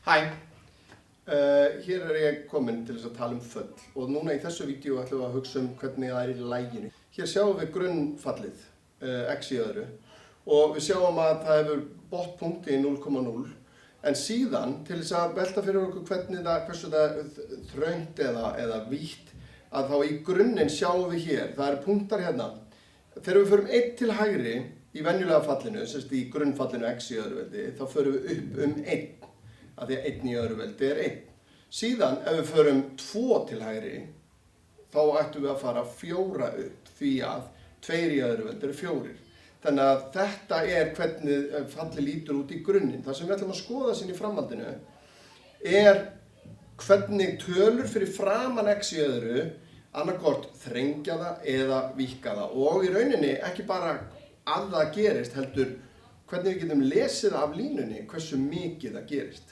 Hæ, hér ég kominn til þess að tala föll og núna í þessu vídeo ætlum við að hugsa hvernig það í laginu. Hér sjáum við grunnfallið, x í öðru, og við sjáum að það hefur botnpunkti í 0,0 en síðan til þess að velta fyrir okkur hversu það þröngt eða vítt að þá í grunninn sjáum við hér, það eru punktar hérna. Þegar við förum 1 til hægri í venjulega fallinu, í grunnfallinu x í öðru veldi, þá förum við upp 1. Af því að 1 í öðru veldi 1. Síðan ef við förum 2 til hægri, þá ættum við að fara 4 upp því að 2 í öðru veldi 4. Þannig að þetta hvernig fallið lítur út í grunninn. Það sem við ætlum að skoða sín í framhaldinu hvernig tölur fyrir framan x í öðru annaðhvort þrengja það eða víkka það. Og í rauninni ekki bara að það gerist, heldur hvernig við getum lesið af línunni hversu mikið það gerist.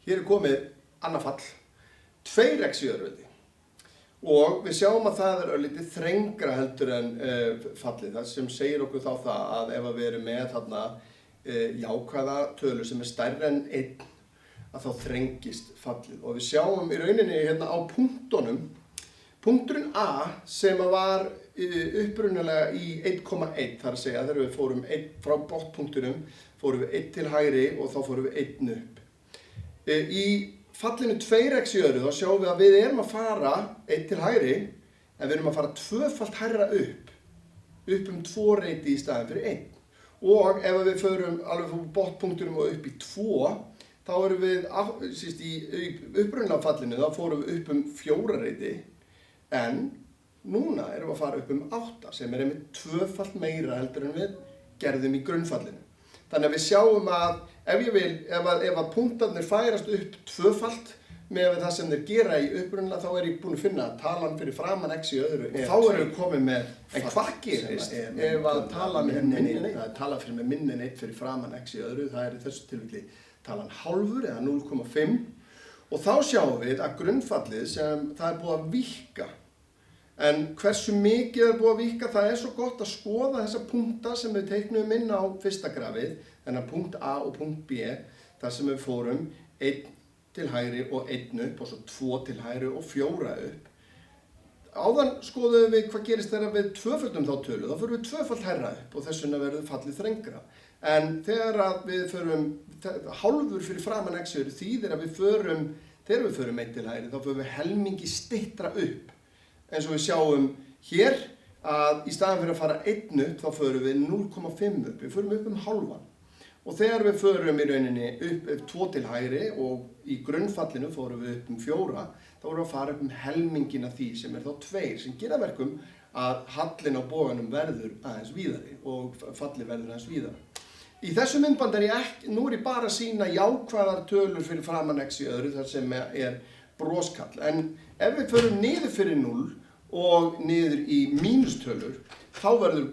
Hér komið annað fall, 2x í öðru veldi. Og við sjáum að það örlítið þrengra heldur en fallið. Það sem segir okkur þá það að ef við erum með þarna jákvæða tölu sem stærri en 1, að þá þrengist fallið. Og við sjáum í rauninni hérna á punktunum, punkturinn A sem var upprunalega í 1,1, þar að segja þegar við fórum frá botnpunktunum, fórum við 1 til hægri og þá fórum við 1 upp. Í fallinu 2x í öðru þá sjáum við að við erum að fara 1 til hægri en við erum að fara tvöfalt hærra upp 2 reiti í staðinn fyrir 1. Og ef við förum alveg frá botnpunktunum og upp í 2, þá erum við í upprunalega fallinu, þá fórum við upp 4 reiti en núna erum við að fara upp 8 sem einmitt tvöfalt meira heldur en við gerðum í grunnfallinu. Þannig að við sjáum að ef punktarnir færast upp tvöfalt með það sem þeir gera í upprunalega, þá ég búinn að finna að talan fyrir framan x í öðru. Og þá erum við komið með en hvað gerist ef að talan fyrir með minni en 1 fyrir framan x í öðru, það í þessu tilfelli talan hálfur eða 0,5 og þá sjáum við að grunnfallið sem það búið að víkka. En hversu mikið búið að víkka, það svo gott að skoða þessa punkta sem við teiknum inn á fyrsta grafið, þennan punkt A og punkt B, þar sem við fórum 1 til hægri og 1 upp og svo 2 til hægri og 4 upp. Áðan skoðum við hvað gerist þegar við tvöföldum þá tölu, þá förum við tvöfalt hærra upp og þess vegna verður fallið þrengra. En þegar við förum hálfur fyrir framan x þýðir að þegar við förum 1 til hægri, þá förum við helmingi styttra upp. Eins og við sjáum hér að í staðan fyrir að fara 1 upp, þá förum við 0,5 upp. Við förum upp hálfan. Og þegar við förum í rauninni upp 2 til hægri og í grunnfallinu fórum við upp 4, þá vorum við að fara upp helmingin af því sem þá 2, sem gera verkum að hallinn á boganum verður aðeins víðari og fallið verður aðeins víðara. Í þessu myndbandi nú ég bara að sýna jákvæðar tölur fyrir framan x í öðru, þar sem broskall. En ef við förum niður fyrir 0 og niður í mínustölur, þá verður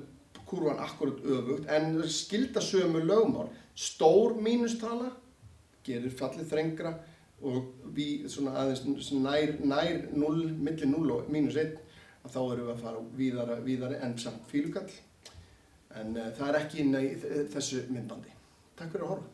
kurvan akkurat öfugt, en skilda sömu lögmál. Stór mínustala gerir fallið þrengra og við aðeins nær 0, milli 0 og -1, að þá erum við að fara víðari en samt fílukall. En það ekki inn í þessu myndbandi. Takk fyrir að horfa.